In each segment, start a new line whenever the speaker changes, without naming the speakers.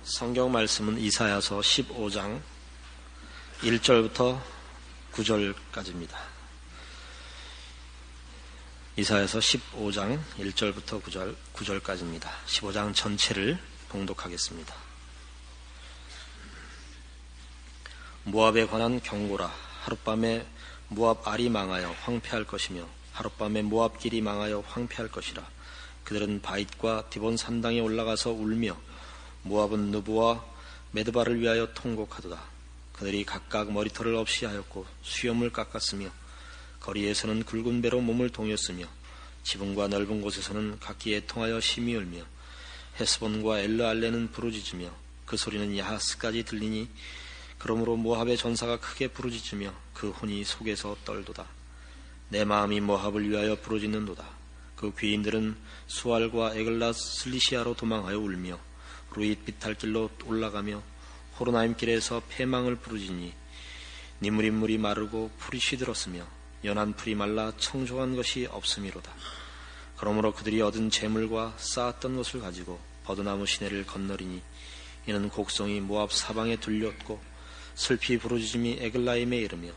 성경 말씀은 이사야서 15장 1절부터 9절까지입니다. 이사야서 15장 1절부터 9절까지입니다. 15장 전체를 봉독하겠습니다. 모압에 관한 경고라. 하룻밤에 모압 알이 망하여 황폐할 것이며 하룻밤에 모압 길이 망하여 황폐할 것이라. 그들은 바잇과 디본 산당에 올라가서 울며 모압은 느보와 메드바를 위하여 통곡하도다. 그들이 각각 머리털을 없이 하였고 수염을 깎았으며 거리에서는 굵은 배로 몸을 동였으며 지붕과 넓은 곳에서는 각기 애통하여 심히 울며 헤스본과 엘르알레는 부르짖으며 그 소리는 야하스까지 들리니 그러므로 모압의 전사가 크게 부르짖으며 그 혼이 속에서 떨도다. 내 마음이 모압을 위하여 부르짖는도다. 그 귀인들은 수알과 에글랏 슬리시아로 도망하여 울며 루잇 비탈길로 올라가며 호로나임 길에서 패망을 부르짖니 니무린물이 마르고 풀이 시들었으며 연한 풀이 말라 청종한 것이 없음이로다. 그러므로 그들이 얻은 재물과 쌓았던 것을 가지고 버드나무 시내를 건너리니 이는 곡성이 모압 사방에 들렸고 슬피 부르짖음이 에글라임에 이르며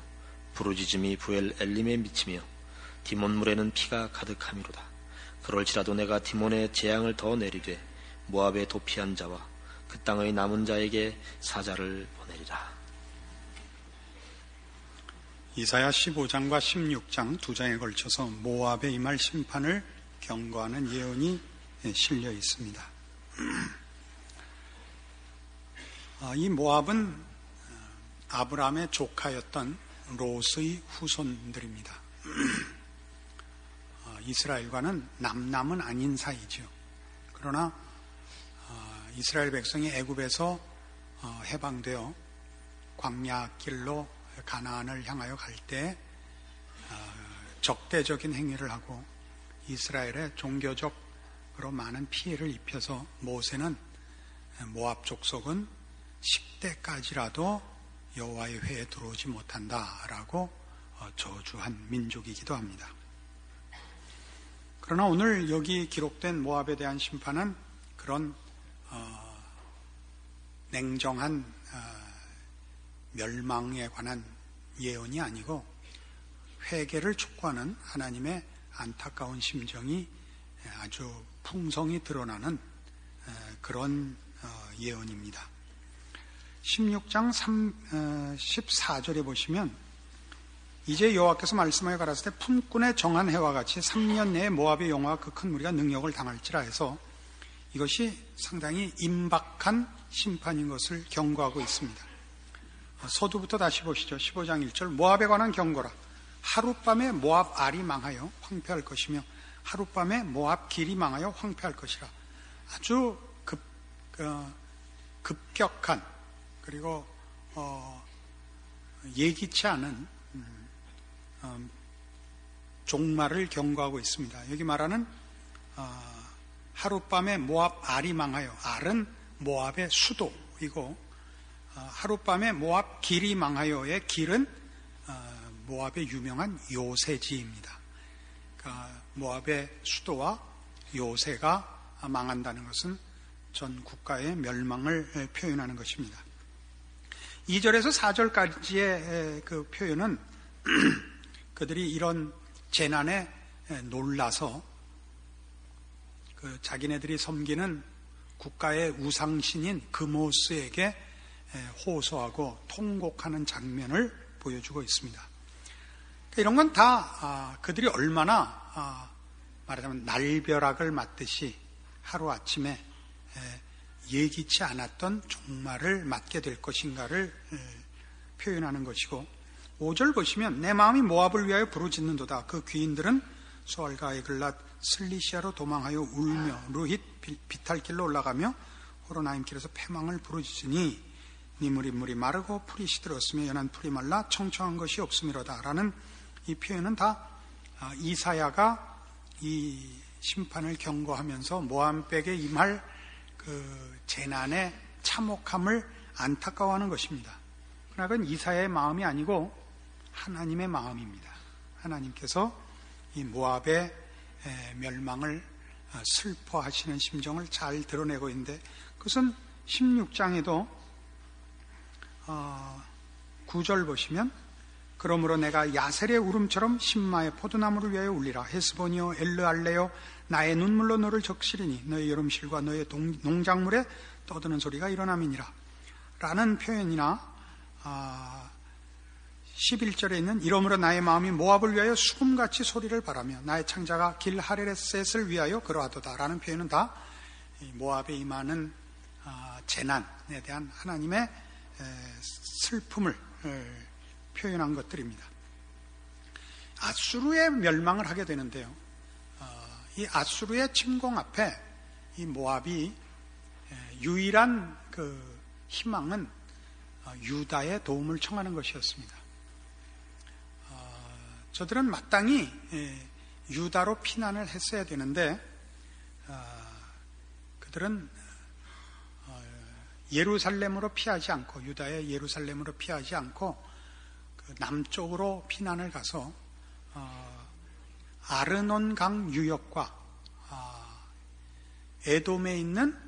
부르짖음이 부엘 엘림에 미치며 디몬 물에는 피가 가득함이로다. 그럴지라도 내가 디몬의 재앙을 더 내리되 모압에 도피한 자와 그 땅의 남은 자에게 사자를 보내리라.
이사야 15장과 16장 두 장에 걸쳐서 모압에 임할 심판을 경고하는 예언이 실려 있습니다. 이 모압은 아브라함의 조카였던 롯의 후손들입니다. 이스라엘과는 남남은 아닌 사이죠. 그러나 이스라엘 백성이 애굽에서 해방되어 광야길로 가나안을 향하여 갈 때 적대적인 행위를 하고 이스라엘의 종교적으로 많은 피해를 입혀서 모세는 모압 족속은 10대까지라도 여호와의 회에 들어오지 못한다라고 저주한 민족이기도 합니다. 그러나 오늘 여기 기록된 모압에 대한 심판은 그런 냉정한 멸망에 관한 예언이 아니고 회개를 촉구하는 하나님의 안타까운 심정이 아주 풍성히 드러나는 그런 예언입니다. 16장 14절에 보시면 이제 여호와께서 말씀하여 가라사대 품꾼의 정한 해와 같이 3년 내에 모압의 영화와 그 큰 무리가 능력을 당할지라 해서 이것이 상당히 임박한 심판인 것을 경고하고 있습니다. 서두부터 다시 보시죠. 15장 1절 모압에 관한 경고라. 하룻밤에 모압 알이 망하여 황폐할 것이며 하룻밤에 모압 길이 망하여 황폐할 것이라. 아주 급격한 그리고 예기치 않은 종말을 경고하고 있습니다. 여기 말하는 하룻밤에 모압 알이 망하여, 알은 모압의 수도이고 하룻밤에 모압 길이 망하여의 길은 모압의 유명한 요새지입니다. 그러니까 모압의 수도와 요새가 망한다는 것은 전 국가의 멸망을 표현하는 것입니다. 2절에서 4절까지의 그 표현은 그들이 이런 재난에 놀라서 그 자기네들이 섬기는 국가의 우상신인 그모스에게 호소하고 통곡하는 장면을 보여주고 있습니다. 그러니까 이런 건 다 그들이 얼마나 말하자면 날벼락을 맞듯이 하루아침에 예기치 않았던 종말을 맞게 될 것인가를 표현하는 것이고 5절 보시면 내 마음이 모압을 위하여 부르짖는도다. 그 귀인들은 수알과 에글랏 슬리시아로 도망하여 울며 루힛 비탈길로 올라가며 호로나임 길에서 패망을 부르짖으니 니무린물이 마르고 풀이 시들었으며 연한 풀이 말라 청청한 것이 없음이로다 라는 이 표현은 다 이사야가 이 심판을 경고하면서 모압에게 임할 그 재난의 참혹함을 안타까워하는 것입니다. 그러나 그건 이사야의 마음이 아니고 하나님의 마음입니다. 하나님께서 이 모압의 멸망을 슬퍼하시는 심정을 잘 드러내고 있는데 그것은 16장에도 9절 보시면 그러므로 내가 야셀의 울음처럼 신마의 포도나무를 위하여 울리라. 헤스본이여 엘르알레여 나의 눈물로 너를 적시리니 너의 여름실과 너의 농작물에 떠드는 소리가 일어남이니라 라는 표현이나 11절에 있는 이러므로 나의 마음이 모압을 위하여 수금같이 소리를 바라며 나의 창자가 길 하레셋을 위하여 그러하도다 라는 표현은 다 모압에 임하는 재난에 대한 하나님의 슬픔을 표현한 것들입니다. 아수르의 멸망을 하게 되는데요. 이 아수르의 침공 앞에 이 모압이 유일한 그 희망은 유다의 도움을 청하는 것이었습니다. 저들은 마땅히 유다로 피난을 했어야 되는데 그들은 예루살렘으로 피하지 않고 유다의 예루살렘으로 피하지 않고 그 남쪽으로 피난을 가서 아르논강 유역과 에돔에 있는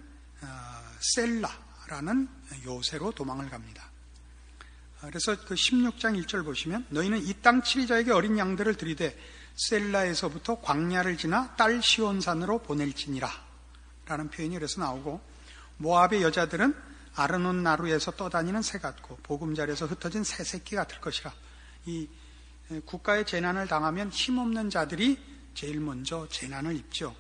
셀라라는 요새로 도망을 갑니다. 그래서 그 16장 1절 보시면 너희는 이 땅 치리자에게 어린 양들을 들이되 셀라에서부터 광야를 지나 딸 시온산으로 보낼지니라 라는 표현이 그래서 나오고 모압의 여자들은 아르논 나루에서 떠다니는 새 같고 보금자리에서 흩어진 새 새끼 같을 것이라. 이 국가의 재난을 당하면 힘없는 자들이 제일 먼저 재난을 입죠.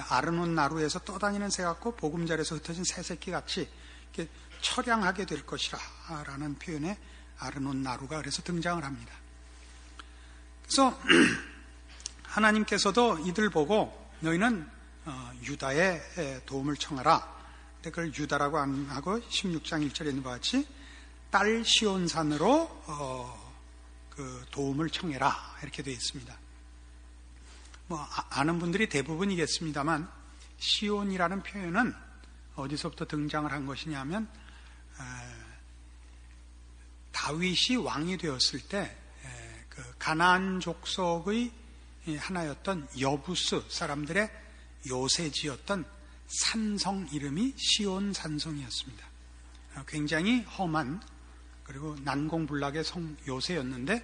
아르논 나루에서 떠다니는 새 같고 보금자리에서 흩어진 새 새끼 같이 이렇게 처량하게 될 것이라 라는 표현에 아르논 나루가 그래서 등장을 합니다. 그래서 하나님께서도 이들 보고 너희는 유다의 도움을 청하라. 근데 그걸 유다라고 안 하고 16장 1절에 있는 것 같이 딸 시온산으로 그 도움을 청해라 이렇게 되어 있습니다. 아는 분들이 대부분이겠습니다만 시온이라는 표현은 어디서부터 등장을 한 것이냐면 다윗이 왕이 되었을 때 그 가나안 족속의 하나였던 여부스 사람들의 요새지였던 산성 이름이 시온 산성이었습니다. 굉장히 험한 그리고 난공불락의 성 요새였는데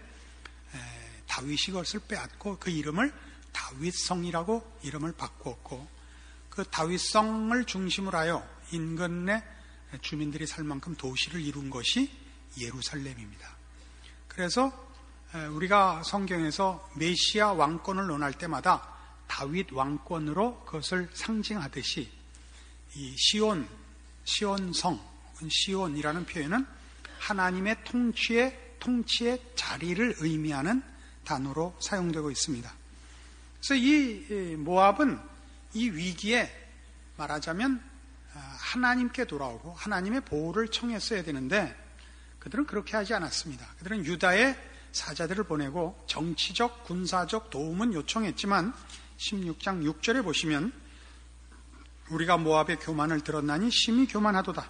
다윗이 그것을 빼앗고 그 이름을 다윗성이라고 이름을 바꾸었고 그 다윗성을 중심으로 하여 인근의 주민들이 살 만큼 도시를 이룬 것이 예루살렘입니다. 그래서 우리가 성경에서 메시아 왕권을 논할 때마다 다윗 왕권으로 그것을 상징하듯이 이 시온성, 시온이라는 표현은 하나님의 통치의 자리를 의미하는 단어로 사용되고 있습니다. 그래서 이 모압은 이 위기에 말하자면 하나님께 돌아오고 하나님의 보호를 청했어야 되는데 그들은 그렇게 하지 않았습니다. 그들은 유다의 사자들을 보내고 정치적, 군사적 도움은 요청했지만 16장 6절에 보시면 우리가 모압의 교만을 들었나니 심히 교만하도다.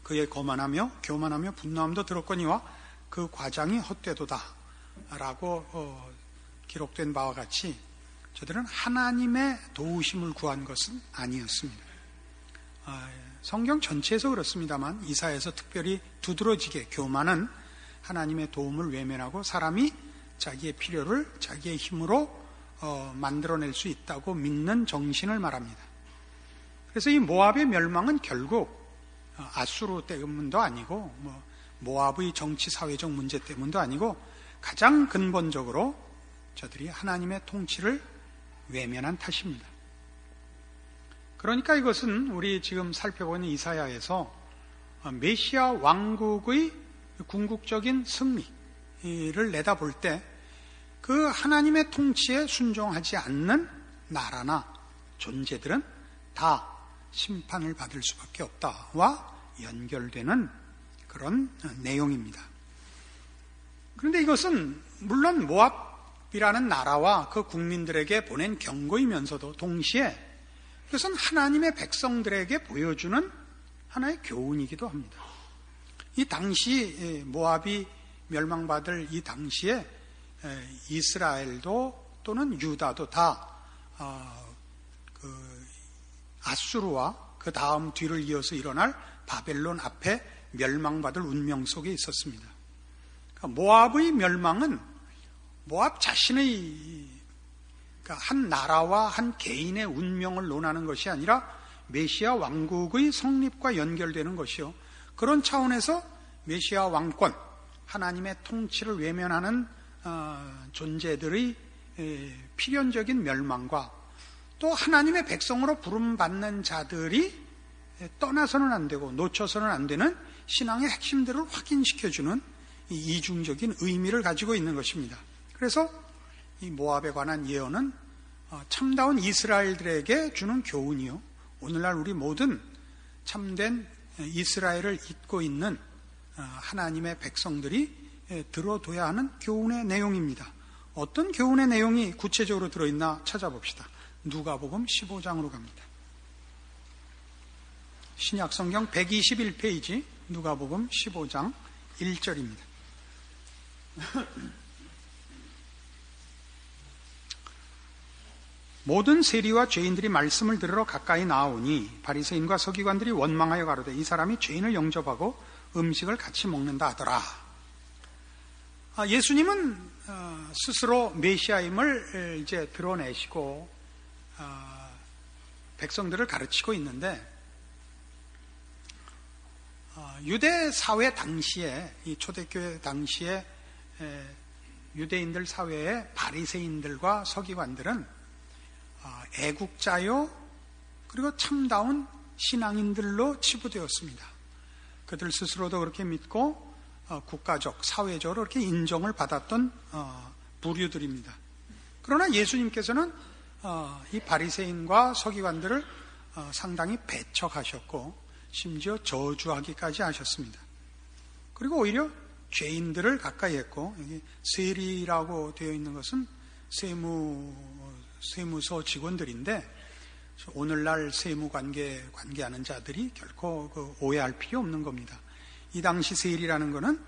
그의 거만하며 교만하며 분노함도 들었거니와 그 과장이 헛되도다 라고 기록된 바와 같이 저들은 하나님의 도우심을 구한 것은 아니었습니다. 성경 전체에서 그렇습니다만 이사야에서 특별히 두드러지게 교만은 하나님의 도움을 외면하고 사람이 자기의 필요를 자기의 힘으로 만들어낼 수 있다고 믿는 정신을 말합니다. 그래서 이 모압의 멸망은 결국 아수르 때문도 아니고 모압의 정치 사회적 문제 때문도 아니고 가장 근본적으로 저들이 하나님의 통치를 외면한 탓입니다. 그러니까 이것은 우리 지금 살펴보는 이사야에서 메시아 왕국의 궁극적인 승리를 내다볼 때 그 하나님의 통치에 순종하지 않는 나라나 존재들은 다 심판을 받을 수밖에 없다와 연결되는 그런 내용입니다. 그런데 이것은 물론 모압이라는 나라와 그 국민들에게 보낸 경고이면서도 동시에 이것은 하나님의 백성들에게 보여주는 하나의 교훈이기도 합니다. 이 당시 모압이 멸망받을 이 당시에 이스라엘도 또는 유다도 다 아수르와 그 다음 뒤를 이어서 일어날 바벨론 앞에 멸망받을 운명 속에 있었습니다. 그러니까 모압의 멸망은 모압 자신의 한 나라와 한 개인의 운명을 논하는 것이 아니라 메시아 왕국의 성립과 연결되는 것이요. 그런 차원에서 메시아 왕권, 하나님의 통치를 외면하는 존재들의 필연적인 멸망과 또 하나님의 백성으로 부름받는 자들이 떠나서는 안 되고 놓쳐서는 안 되는 신앙의 핵심들을 확인시켜주는 이중적인 의미를 가지고 있는 것입니다. 그래서 이 모압에 관한 예언은 참다운 이스라엘들에게 주는 교훈이요. 오늘날 우리 모든 참된 이스라엘을 잇고 있는 하나님의 백성들이 들어둬야 하는 교훈의 내용입니다. 어떤 교훈의 내용이 구체적으로 들어있나 찾아봅시다. 누가복음 15장으로 갑니다. 신약성경 121페이지 누가복음 15장 1절입니다. 모든 세리와 죄인들이 말씀을 들으러 가까이 나오니 바리새인과 서기관들이 원망하여 가로되 이 사람이 죄인을 영접하고 음식을 같이 먹는다 하더라. 예수님은 스스로 메시아임을 이제 드러내시고 백성들을 가르치고 있는데 유대 사회 당시에 이 초대교회 당시에 유대인들 사회의 바리새인들과 서기관들은 애국자요 그리고 참다운 신앙인들로 치부되었습니다. 그들 스스로도 그렇게 믿고 국가적, 사회적으로 그렇게 인정을 받았던 부류들입니다. 그러나 예수님께서는 이 바리새인과 서기관들을 상당히 배척하셨고 심지어 저주하기까지 하셨습니다. 그리고 오히려 죄인들을 가까이 했고 여기 세리라고 되어 있는 것은 세무서 직원들인데 오늘날 관계하는 자들이 결코 오해할 필요 없는 겁니다. 이 당시 세리라는 것은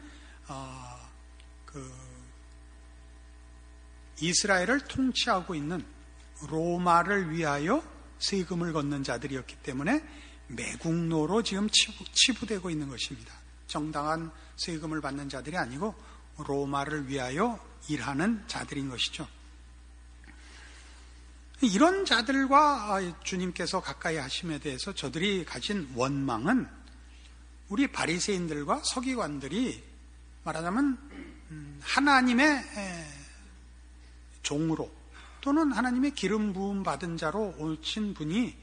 이스라엘을 통치하고 있는 로마를 위하여 세금을 걷는 자들이었기 때문에 매국노로 지금 치부되고 있는 것입니다. 정당한 세금을 받는 자들이 아니고 로마를 위하여 일하는 자들인 것이죠. 이런 자들과 주님께서 가까이 하심에 대해서 저들이 가진 원망은 우리 바리새인들과 서기관들이 말하자면 하나님의 종으로 또는 하나님의 기름 부음 받은 자로 오신 분이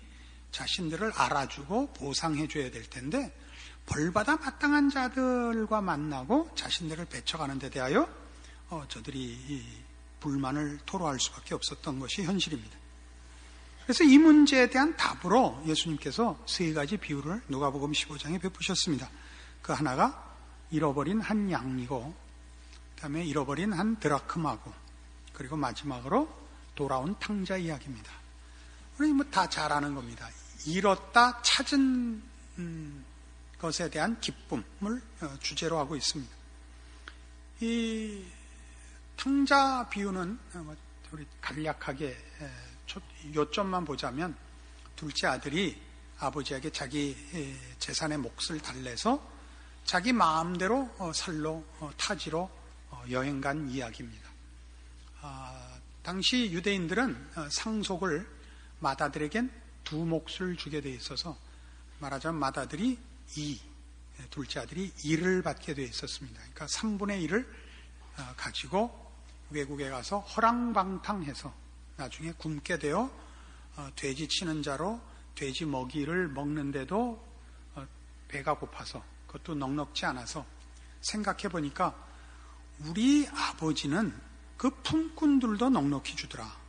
자신들을 알아주고 보상해줘야 될 텐데 벌받아 마땅한 자들과 만나고 자신들을 배척하는 데 대하여 저들이 불만을 토로할 수밖에 없었던 것이 현실입니다. 그래서 이 문제에 대한 답으로 예수님께서 세 가지 비유를 누가복음 15장에 베푸셨습니다. 그 하나가 잃어버린 한 양이고 그 다음에 잃어버린 한 드라크마고 그리고 마지막으로 돌아온 탕자 이야기입니다. 우리 다 잘 아는 겁니다. 잃었다 찾은 것에 대한 기쁨을 주제로 하고 있습니다. 이 탕자 비유는 우리 간략하게 요점만 보자면 둘째 아들이 아버지에게 자기 재산의 몫을 달래서 자기 마음대로 살로 타지로 여행 간 이야기입니다. 당시 유대인들은 상속을 맏아들에겐 두 몫을 주게 돼 있어서 말하자면 맏아들이 2, 둘째 아들이 1을 받게 돼 있었습니다. 그러니까 3분의 1을 가지고 외국에 가서 허랑방탕해서 나중에 굶게 되어 돼지 치는 자로 돼지 먹이를 먹는데도 배가 고파서 그것도 넉넉지 않아서 생각해 보니까 우리 아버지는 그 품꾼들도 넉넉히 주더라.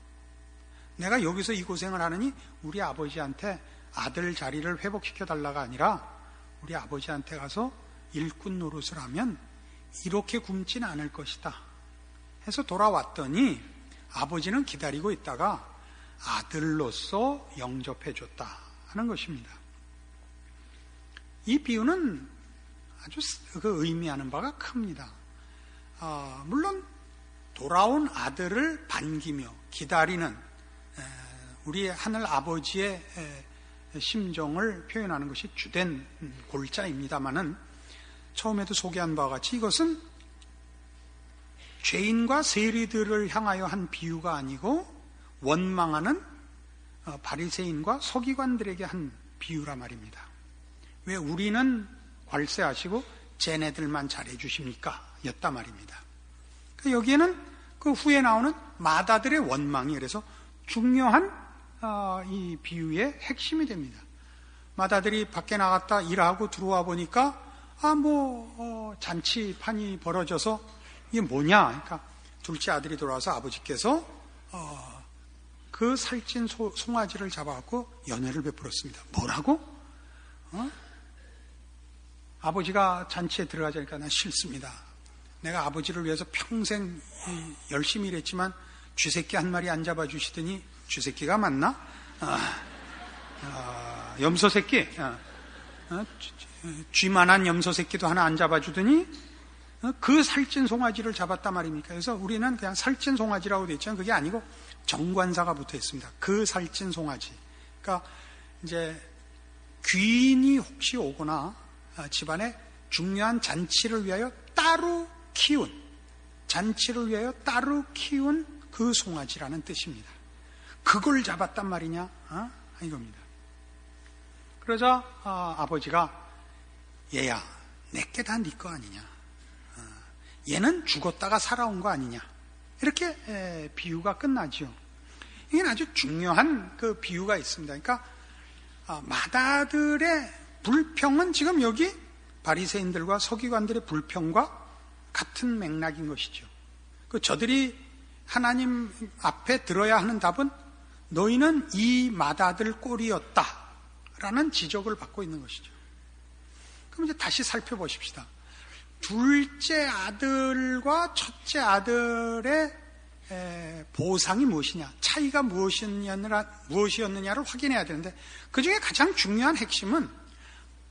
내가 여기서 이 고생을 하느니 우리 아버지한테 아들 자리를 회복시켜 달라가 아니라 우리 아버지한테 가서 일꾼 노릇을 하면 이렇게 굶진 않을 것이다 해서 돌아왔더니 아버지는 기다리고 있다가 아들로서 영접해 줬다 하는 것입니다. 이 비유는 아주 의미하는 바가 큽니다. 물론 돌아온 아들을 반기며 기다리는 우리 하늘 아버지의 심정을 표현하는 것이 주된 골자입니다마는 처음에도 소개한 바와 같이 이것은 죄인과 세리들을 향하여 한 비유가 아니고 원망하는 바리새인과 서기관들에게 한 비유라 말입니다. 왜 우리는 괄세하시고 쟤네들만 잘해주십니까? 였다 말입니다. 여기에는 그 후에 나오는 마다들의 원망이 그래서 중요한 이 비유의 핵심이 됩니다. 마다들이 밖에 나갔다 일하고 들어와 보니까 잔치판이 벌어져서 이게 뭐냐? 그러니까 둘째 아들이 돌아와서 아버지께서 그 살찐 송아지를 잡아갖고 연회를 베풀었습니다. 뭐라고? 아버지가 잔치에 들어가자니까 난 싫습니다. 내가 아버지를 위해서 평생 열심히 일했지만 쥐새끼 한 마리 안 잡아주시더니 쥐새끼가 맞나? 염소새끼 쥐만한 염소새끼도 하나 안 잡아주더니 그 살찐 송아지를 잡았단 말입니까? 그래서 우리는 그냥 살찐 송아지라고 되어 있지만 그게 아니고 정관사가 붙어 있습니다. 그 살찐 송아지. 그러니까 이제 귀인이 혹시 오거나 집안에 중요한 잔치를 위하여 따로 키운, 잔치를 위하여 따로 키운 그 송아지라는 뜻입니다. 그걸 잡았단 말이냐? 이겁니다. 그러자 아버지가 얘야, 내게 다 네 거 아니냐? 얘는 죽었다가 살아온 거 아니냐? 이렇게 비유가 끝나죠. 이게 아주 중요한 그 비유가 있습니다. 그러니까 마다들의 불평은 지금 여기 바리새인들과 서기관들의 불평과 같은 맥락인 것이죠. 저들이 하나님 앞에 들어야 하는 답은 너희는 이 마다들 꼴이었다라는 지적을 받고 있는 것이죠. 그럼 이제 다시 살펴보십시다. 둘째 아들과 첫째 아들의 보상이 무엇이냐, 차이가 무엇이었느냐를 확인해야 되는데 그 중에 가장 중요한 핵심은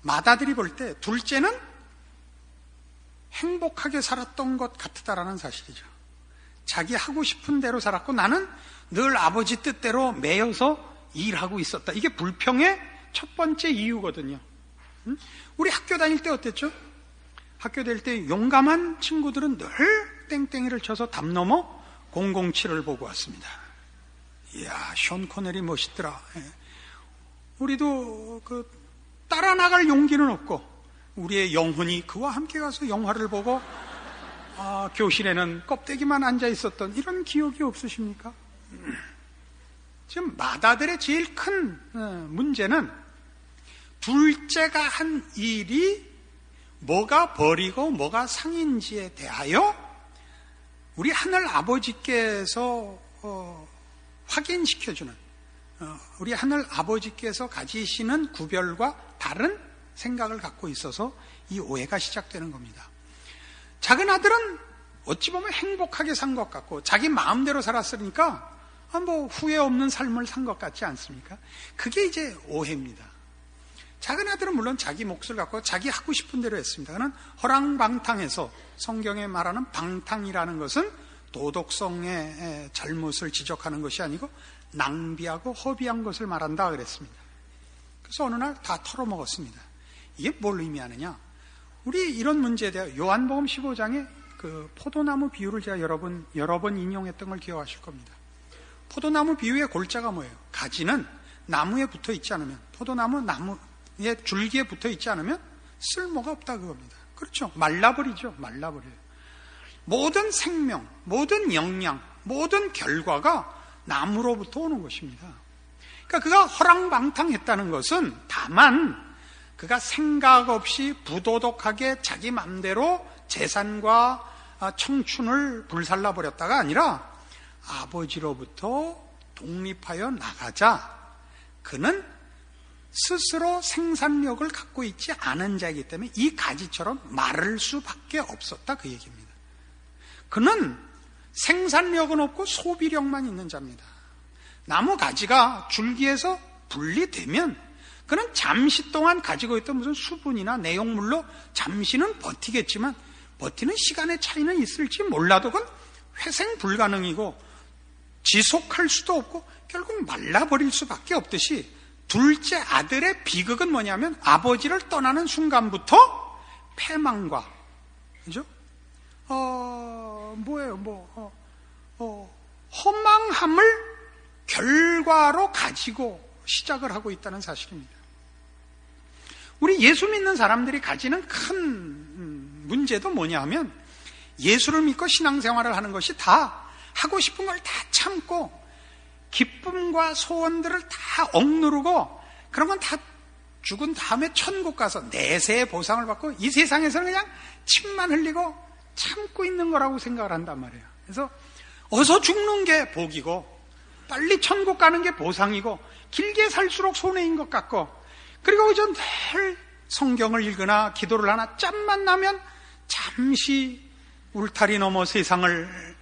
마다들이 볼 때 둘째는 행복하게 살았던 것 같다라는 사실이죠. 자기 하고 싶은 대로 살았고 나는 늘 아버지 뜻대로 매여서 일하고 있었다. 이게 불평의 첫 번째 이유거든요. 우리 학교 다닐 때 어땠죠? 학교 다닐 때 용감한 친구들은 늘 땡땡이를 쳐서 담 넘어 007을 보고 왔습니다. 이야, 션 코넬이 멋있더라. 우리도 따라 나갈 용기는 없고 우리의 영혼이 그와 함께 가서 영화를 보고 교실에는 껍데기만 앉아 있었던 이런 기억이 없으십니까? 지금 마다들의 제일 큰 문제는 둘째가 한 일이 뭐가 벌이고 뭐가 상인지에 대하여 우리 하늘 아버지께서 확인시켜주는 우리 하늘 아버지께서 가지시는 구별과 다른 생각을 갖고 있어서 이 오해가 시작되는 겁니다. 작은 아들은 어찌 보면 행복하게 산 것 같고 자기 마음대로 살았으니까 후회 없는 삶을 산 것 같지 않습니까? 그게 이제 오해입니다. 작은 아들은 물론 자기 몫을 갖고 자기 하고 싶은 대로 했습니다. 그는 허랑방탕해서 성경에 말하는 방탕이라는 것은 도덕성의 잘못을 지적하는 것이 아니고 낭비하고 허비한 것을 말한다 그랬습니다. 그래서 어느 날 다 털어먹었습니다. 이게 뭘 의미하느냐? 우리 이런 문제에 대해 요한복음 15장에 그 포도나무 비유를 제가 여러 번 인용했던 걸 기억하실 겁니다. 포도나무 비유의 골자가 뭐예요? 가지는 나무에 붙어 있지 않으면, 나무의 줄기에 붙어 있지 않으면 쓸모가 없다 그겁니다. 그렇죠? 말라버리죠. 말라버려요. 모든 생명, 모든 영양, 모든 결과가 나무로부터 오는 것입니다. 그러니까 그가 허랑방탕했다는 것은 다만 그가 생각 없이 부도덕하게 자기 맘대로 재산과 청춘을 불살라버렸다가 아니라 아버지로부터 독립하여 나가자 그는 스스로 생산력을 갖고 있지 않은 자이기 때문에 이 가지처럼 마를 수밖에 없었다 그 얘기입니다. 그는 생산력은 없고 소비력만 있는 자입니다. 나무 가지가 줄기에서 분리되면 그는 잠시 동안 가지고 있던 무슨 수분이나 내용물로 잠시는 버티겠지만 버티는 시간의 차이는 있을지 몰라도 그건 회생 불가능이고 지속할 수도 없고 결국 말라버릴 수밖에 없듯이 둘째 아들의 비극은 뭐냐면 아버지를 떠나는 순간부터 패망과, 그죠? 허망함을 결과로 가지고 시작을 하고 있다는 사실입니다. 우리 예수 믿는 사람들이 가지는 큰 문제도 뭐냐 하면 예수를 믿고 신앙생활을 하는 것이 다 하고 싶은 걸 다 참고 기쁨과 소원들을 다 억누르고 그런 건 다 죽은 다음에 천국 가서 내세의 보상을 받고 이 세상에서는 그냥 침만 흘리고 참고 있는 거라고 생각을 한단 말이에요. 그래서 어서 죽는 게 복이고 빨리 천국 가는 게 보상이고 길게 살수록 손해인 것 같고, 그리고 이제 늘 성경을 읽거나 기도를 하나 짬만 나면 잠시 울타리 넘어 세상을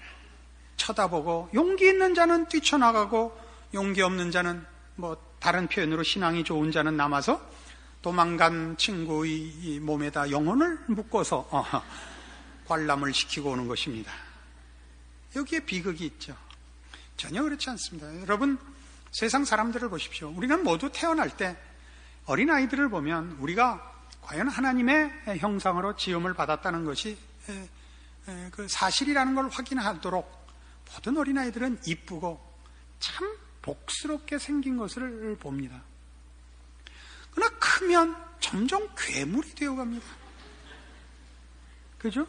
쳐다보고 용기 있는 자는 뛰쳐나가고 용기 없는 자는 다른 표현으로 신앙이 좋은 자는 남아서 도망간 친구의 몸에다 영혼을 묶어서 관람을 시키고 오는 것입니다. 여기에 비극이 있죠. 전혀 그렇지 않습니다. 여러분, 세상 사람들을 보십시오. 우리는 모두 태어날 때 어린아이들을 보면 우리가 과연 하나님의 형상으로 지음을 받았다는 것이 그 사실이라는 걸 확인하도록 모든 어린아이들은 이쁘고 참 복스럽게 생긴 것을 봅니다. 그러나 크면 점점 괴물이 되어갑니다. 그죠?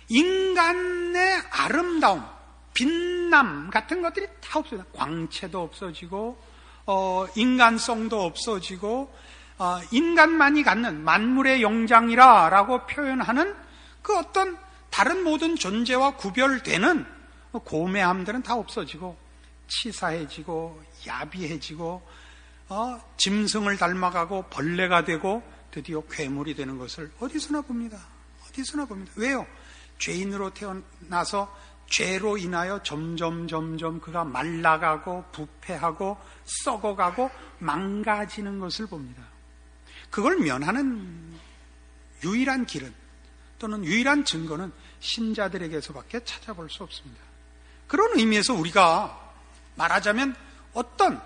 인간의 아름다움, 빛남 같은 것들이 다 없어요. 광채도 없어지고 인간성도 없어지고 인간만이 갖는 만물의 영장이라고 표현하는 그 어떤 다른 모든 존재와 구별되는 고매함들은 다 없어지고 치사해지고 야비해지고 짐승을 닮아가고 벌레가 되고 드디어 괴물이 되는 것을 어디서나 봅니다. 어디서나 봅니다. 왜요? 죄인으로 태어나서 죄로 인하여 점점 그가 말라가고 부패하고 썩어가고 망가지는 것을 봅니다. 그걸 면하는 유일한 길은 또는 유일한 증거는 신자들에게서밖에 찾아볼 수 없습니다. 그런 의미에서 우리가 말하자면 어떤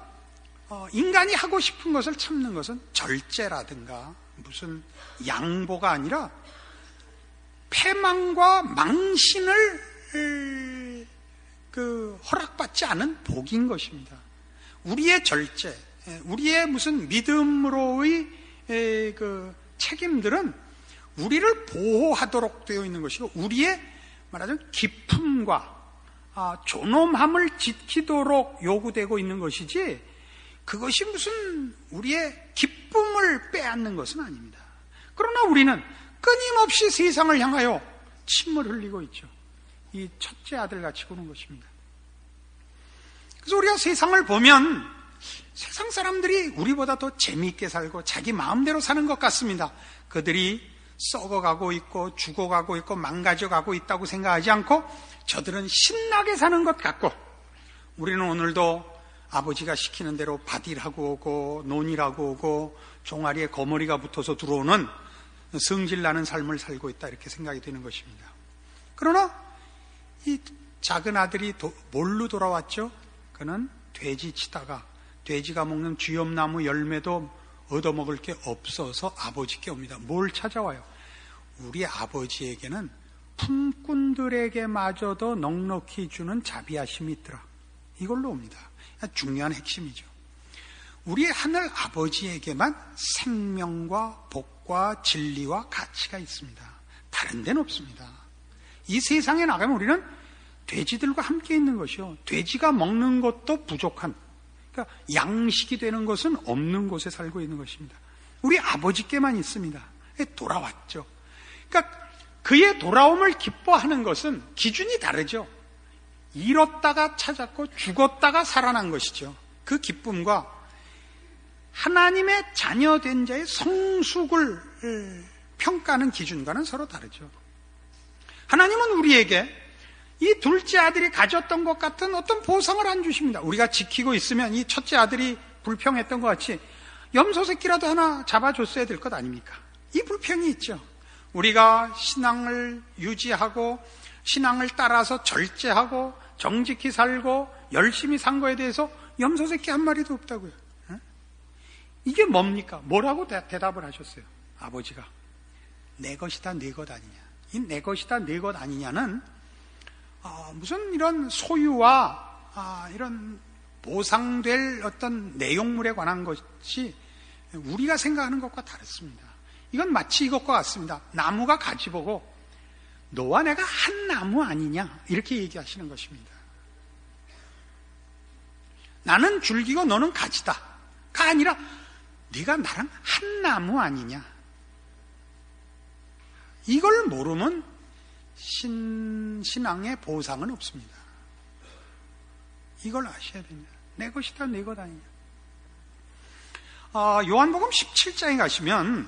인간이 하고 싶은 것을 참는 것은 절제라든가 무슨 양보가 아니라 패망과 망신을 허락받지 않은 복인 것입니다. 우리의 절제, 우리의 무슨 믿음으로의 책임들은 우리를 보호하도록 되어 있는 것이고 우리의 말하자면 기품과 존엄함을 지키도록 요구되고 있는 것이지 그것이 무슨 우리의 기쁨을 빼앗는 것은 아닙니다. 그러나 우리는 끊임없이 세상을 향하여 침을 흘리고 있죠. 이 첫째 아들같이 보는 것입니다. 그래서 우리가 세상을 보면 세상 사람들이 우리보다 더 재미있게 살고 자기 마음대로 사는 것 같습니다. 그들이 썩어가고 있고 죽어가고 있고 망가져가고 있다고 생각하지 않고 저들은 신나게 사는 것 같고 우리는 오늘도 아버지가 시키는 대로 밭일하고 오고 논일하고 오고 종아리에 거머리가 붙어서 들어오는 성질나는 삶을 살고 있다 이렇게 생각이 되는 것입니다. 그러나 이 작은 아들이 뭘로 돌아왔죠? 그는 돼지 치다가 돼지가 먹는 쥐엄나무 열매도 얻어먹을 게 없어서 아버지께 옵니다. 뭘 찾아와요? 우리 아버지에게는 품꾼들에게마저도 넉넉히 주는 자비하심이 있더라. 이걸로 옵니다. 중요한 핵심이죠. 우리 하늘 아버지에게만 생명과 복과 진리와 가치가 있습니다. 다른 데는 없습니다. 이 세상에 나가면 우리는 돼지들과 함께 있는 것이요. 돼지가 먹는 것도 부족한, 그러니까 양식이 되는 것은 없는 곳에 살고 있는 것입니다. 우리 아버지께만 있습니다. 돌아왔죠. 그러니까 그의 돌아옴을 기뻐하는 것은 기준이 다르죠. 잃었다가 찾았고 죽었다가 살아난 것이죠. 그 기쁨과 하나님의 자녀된 자의 성숙을 평가하는 기준과는 서로 다르죠. 하나님은 우리에게 이 둘째 아들이 가졌던 것 같은 어떤 보상을 안 주십니다. 우리가 지키고 있으면 이 첫째 아들이 불평했던 것 같이 염소 새끼라도 하나 잡아줬어야 될 것 아닙니까? 이 불평이 있죠. 우리가 신앙을 유지하고 신앙을 따라서 절제하고 정직히 살고 열심히 산 거에 대해서 염소 새끼 한 마리도 없다고요. 이게 뭡니까? 뭐라고 대답을 하셨어요? 아버지가 내 것이다 내 것 아니냐. 이 내 것이다 내 것 아니냐는 무슨 이런 소유와 이런 보상될 어떤 내용물에 관한 것이 우리가 생각하는 것과 다릅니다. 이건 마치 이것과 같습니다. 나무가 가지 보고 너와 내가 한 나무 아니냐 이렇게 얘기하시는 것입니다. 나는 줄기고 너는 가지다가 아니라 네가 나랑 한 나무 아니냐. 이걸 모르면 신앙의 보상은 없습니다. 이걸 아셔야 됩니다. 내 것이다 내 것 아니냐. 요한복음 17장에 가시면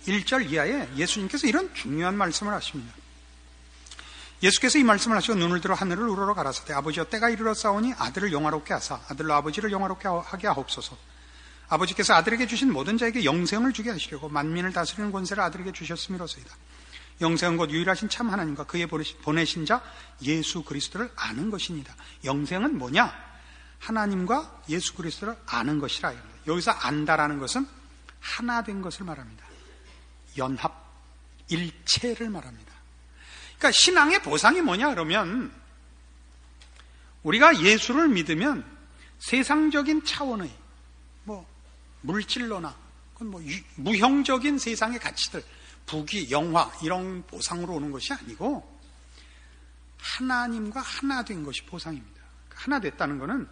1절 이하에 예수님께서 이런 중요한 말씀을 하십니다. 예수께서 이 말씀을 하시고 눈을 들어 하늘을 우러러 가라사대 아버지여 때가 이르렀사오니 아들을 영화롭게 하사 아들로 아버지를 영화롭게 하게 하옵소서. 아버지께서 아들에게 주신 모든 자에게 영생을 주게 하시려고 만민을 다스리는 권세를 아들에게 주셨음이로소이다. 영생은 곧 유일하신 참 하나님과 그의 보내신 자 예수 그리스도를 아는 것이니다. 영생은 뭐냐? 하나님과 예수 그리스도를 아는 것이라. 여기서 안다라는 것은 하나 된 것을 말합니다. 연합, 일체를 말합니다. 그러니까 신앙의 보상이 뭐냐 그러면 우리가 예수를 믿으면 세상적인 차원의 물질로나 무형적인 세상의 가치들, 부귀, 영화 이런 보상으로 오는 것이 아니고 하나님과 하나 된 것이 보상입니다. 하나 됐다는 것은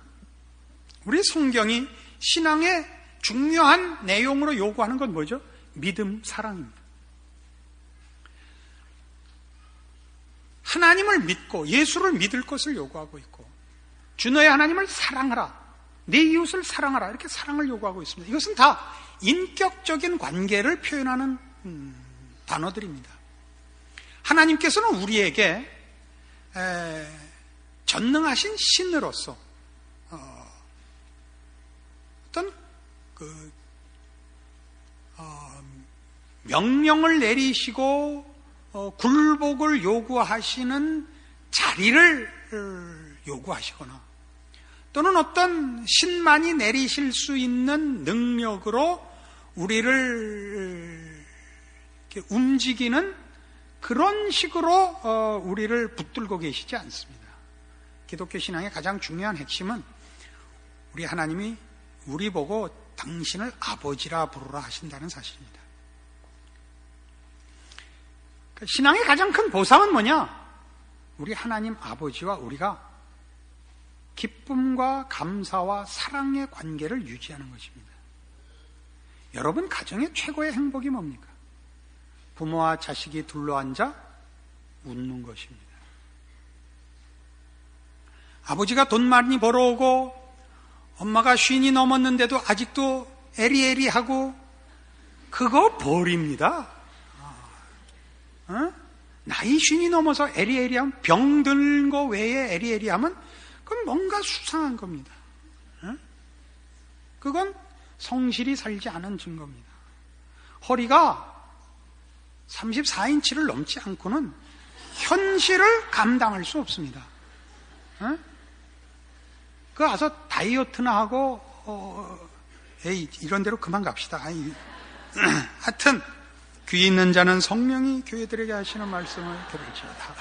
우리 성경이 신앙의 중요한 내용으로 요구하는 건 뭐죠? 믿음, 사랑입니다. 하나님을 믿고 예수를 믿을 것을 요구하고 있고 주 너의 하나님을 사랑하라, 내 이웃을 사랑하라 이렇게 사랑을 요구하고 있습니다. 이것은 다 인격적인 관계를 표현하는 단어들입니다. 하나님께서는 우리에게 전능하신 신으로서 어떤 명령을 내리시고 굴복을 요구하시는 자리를 요구하시거나 또는 어떤 신만이 내리실 수 있는 능력으로 우리를 이렇게 움직이는 그런 식으로 우리를 붙들고 계시지 않습니다. 기독교 신앙의 가장 중요한 핵심은 우리 하나님이 우리 보고 당신을 아버지라 부르라 하신다는 사실입니다. 신앙의 가장 큰 보상은 뭐냐? 우리 하나님 아버지와 우리가 기쁨과 감사와 사랑의 관계를 유지하는 것입니다. 여러분 가정의 최고의 행복이 뭡니까? 부모와 자식이 둘러앉아 웃는 것입니다. 아버지가 돈 많이 벌어오고 엄마가 50이 넘었는데도 아직도 에리에리하고 그거 벌입니다. 나이 50이 넘어서 에리에리하면 병든 거 외에 에리에리하면 그건 뭔가 수상한 겁니다. 그건 성실히 살지 않은 증거입니다. 허리가 34인치를 넘지 않고는 현실을 감당할 수 없습니다. 그 와서 다이어트나 하고 이런 데로 그만 갑시다. 하여튼 귀 있는 자는 성령이 교회들에게 하시는 말씀을 들을지어다.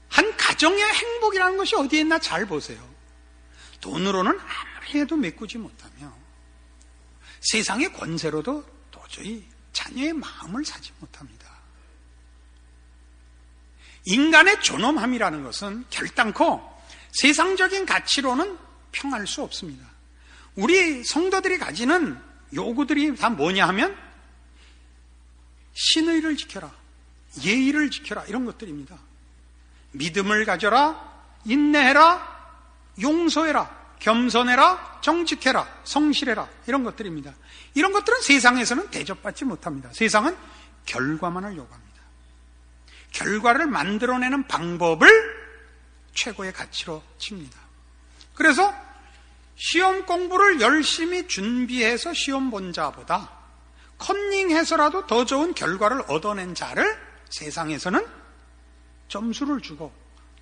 한 가정의 행복이라는 것이 어디에 있나 잘 보세요. 돈으로는 아무리 해도 메꾸지 못하며 세상의 권세로도 도저히 자녀의 마음을 사지 못합니다. 인간의 존엄함이라는 것은 결단코 세상적인 가치로는 평할 수 없습니다. 우리 성도들이 가지는 요구들이 다 뭐냐 하면 신의를 지켜라, 예의를 지켜라 이런 것들입니다. 믿음을 가져라, 인내해라, 용서해라, 겸손해라, 정직해라, 성실해라 이런 것들입니다. 이런 것들은 세상에서는 대접받지 못합니다. 세상은 결과만을 요구합니다. 결과를 만들어내는 방법을 최고의 가치로 칩니다. 그래서 시험 공부를 열심히 준비해서 시험 본 자보다 컨닝해서라도 더 좋은 결과를 얻어낸 자를 세상에서는 점수를 주고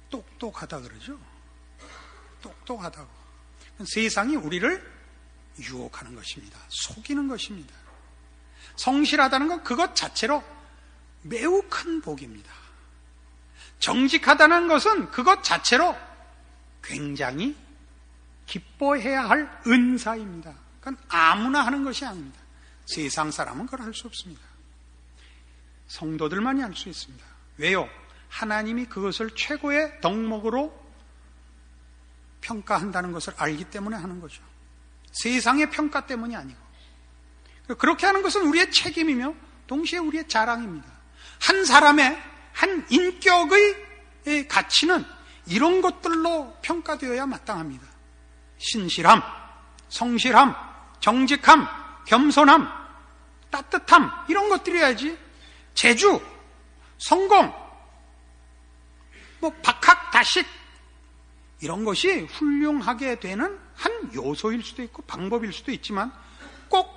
똑똑하다 그러죠. 똑똑하다고. 세상이 우리를 유혹하는 것입니다. 속이는 것입니다. 성실하다는 건 그것 자체로 매우 큰 복입니다. 정직하다는 것은 그것 자체로 굉장히 기뻐해야 할 은사입니다. 그건 아무나 하는 것이 아닙니다. 세상 사람은 그걸 할 수 없습니다. 성도들만이 할 수 있습니다. 왜요? 하나님이 그것을 최고의 덕목으로 평가한다는 것을 알기 때문에 하는 거죠. 세상의 평가 때문이 아니고. 그렇게 하는 것은 우리의 책임이며 동시에 우리의 자랑입니다. 한 사람의 한 인격의 가치는 이런 것들로 평가되어야 마땅합니다. 신실함, 성실함, 정직함, 겸손함, 따뜻함, 이런 것들이어야지 재주, 성공, 박학다식 이런 것이 훌륭하게 되는 한 요소일 수도 있고 방법일 수도 있지만 꼭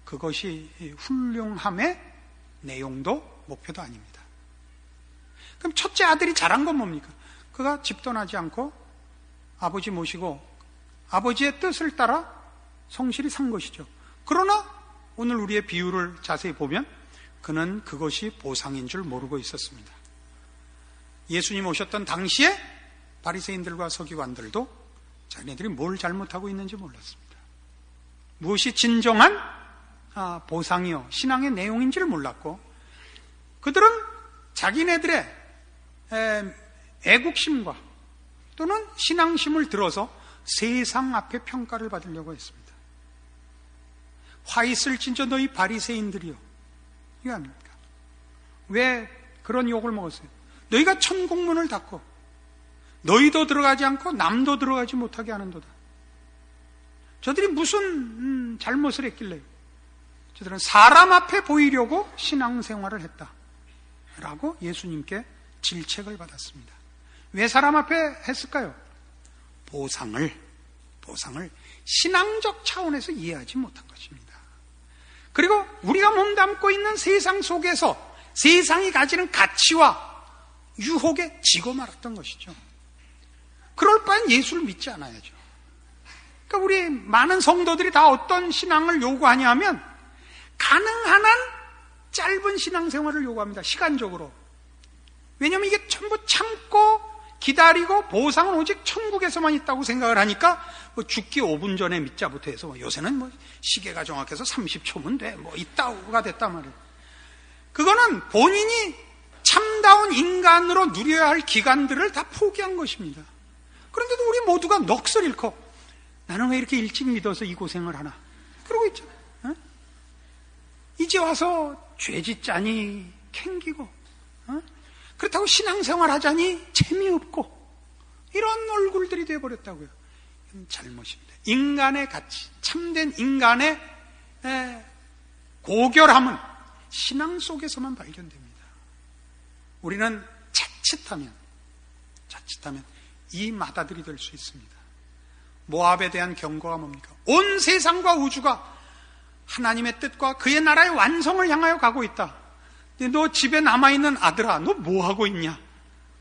그것이 훌륭함의 내용도 목표도 아닙니다. 그럼 첫째 아들이 잘한 건 뭡니까? 그가 집 떠나지 않고 아버지 모시고 아버지의 뜻을 따라 성실히 산 것이죠. 그러나 오늘 우리의 비유를 자세히 보면 그는 그것이 보상인 줄 모르고 있었습니다. 예수님 오셨던 당시에 바리새인들과 서기관들도 자기네들이 뭘 잘못하고 있는지 몰랐습니다. 무엇이 진정한 보상이요 신앙의 내용인지를 몰랐고 그들은 자기네들의 애국심과 또는 신앙심을 들어서 세상 앞에 평가를 받으려고 했습니다. 화 있을진저 너희 바리새인들이요. 이거 아닙니까? 왜 그런 욕을 먹었어요? 너희가 천국문을 닫고 너희도 들어가지 않고 남도 들어가지 못하게 하는도다. 저들이 무슨 잘못을 했길래 저들은 사람 앞에 보이려고 신앙생활을 했다라고 예수님께 질책을 받았습니다. 왜 사람 앞에 했을까요? 보상을 신앙적 차원에서 이해하지 못한 것입니다. 그리고 우리가 몸담고 있는 세상 속에서 세상이 가지는 가치와 유혹에 지고 말았던 것이죠. 그럴 바엔 예수를 믿지 않아야죠. 그러니까 우리 많은 성도들이 다 어떤 신앙을 요구하냐 하면 가능한 한 짧은 신앙생활을 요구합니다. 시간적으로. 왜냐하면 이게 전부 참고 기다리고 보상은 오직 천국에서만 있다고 생각을 하니까 죽기 5분 전에 믿자부터 해서 요새는 시계가 정확해서 30초면 돼. 있다고가 됐단 말이에요. 그거는 본인이 참다운 인간으로 누려야 할 기간들을 다 포기한 것입니다. 그런데도 우리 모두가 넋을 잃고 나는 왜 이렇게 일찍 믿어서 이 고생을 하나 그러고 있잖아요. 어? 이제 와서 죄 짓자니 캥기고 그렇다고 신앙생활 하자니 재미없고 이런 얼굴들이 되어버렸다고요. 잘못입니다. 인간의 가치, 참된 인간의 고결함은 신앙 속에서만 발견됩니다. 우리는 자칫하면 이 마다들이 될 수 있습니다. 모압에 대한 경고가 뭡니까? 온 세상과 우주가 하나님의 뜻과 그의 나라의 완성을 향하여 가고 있다. 근데 너 집에 남아있는 아들아, 너 뭐하고 있냐?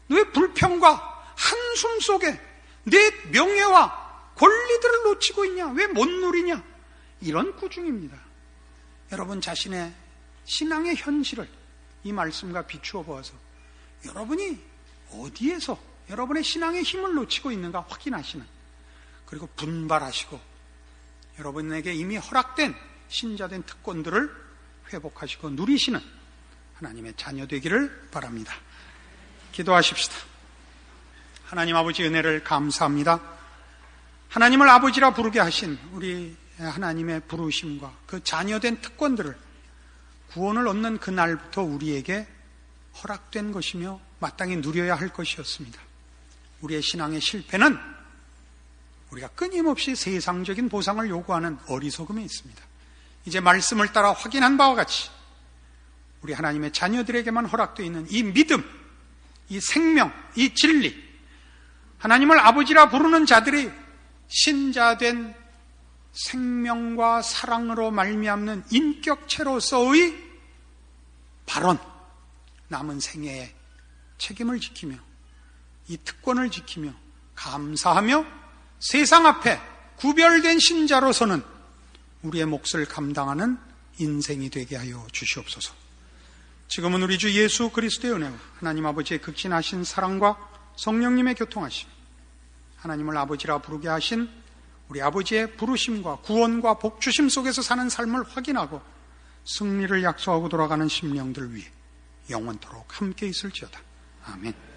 너의 불평과 한숨 속에 내 명예와 권리들을 놓치고 있냐? 왜 못 누리냐? 이런 꾸중입니다. 여러분 자신의 신앙의 현실을 이 말씀과 비추어 보아서 여러분이 어디에서 여러분의 신앙의 힘을 놓치고 있는가 확인하시는, 그리고 분발하시고 여러분에게 이미 허락된 신자된 특권들을 회복하시고 누리시는 하나님의 자녀 되기를 바랍니다. 기도하십시다. 하나님 아버지 은혜를 감사합니다. 하나님을 아버지라 부르게 하신 우리 하나님의 부르심과 그 자녀된 특권들을 구원을 얻는 그날부터 우리에게 허락된 것이며 마땅히 누려야 할 것이었습니다. 우리의 신앙의 실패는 우리가 끊임없이 세상적인 보상을 요구하는 어리석음에 있습니다. 이제 말씀을 따라 확인한 바와 같이 우리 하나님의 자녀들에게만 허락되어 있는 이 믿음, 이 생명, 이 진리, 하나님을 아버지라 부르는 자들이 신자된 생명과 사랑으로 말미암는 인격체로서의 발언, 남은 생애에 책임을 지키며 이 특권을 지키며 감사하며 세상 앞에 구별된 신자로서는 우리의 몫을 감당하는 인생이 되게 하여 주시옵소서. 지금은 우리 주 예수 그리스도의 은혜와 하나님 아버지의 극진하신 사랑과 성령님의 교통하심, 하나님을 아버지라 부르게 하신 우리 아버지의 부르심과 구원과 복주심 속에서 사는 삶을 확인하고 승리를 약속하고 돌아가는 심령들 위해 영원토록 함께 있을지어다. 아멘.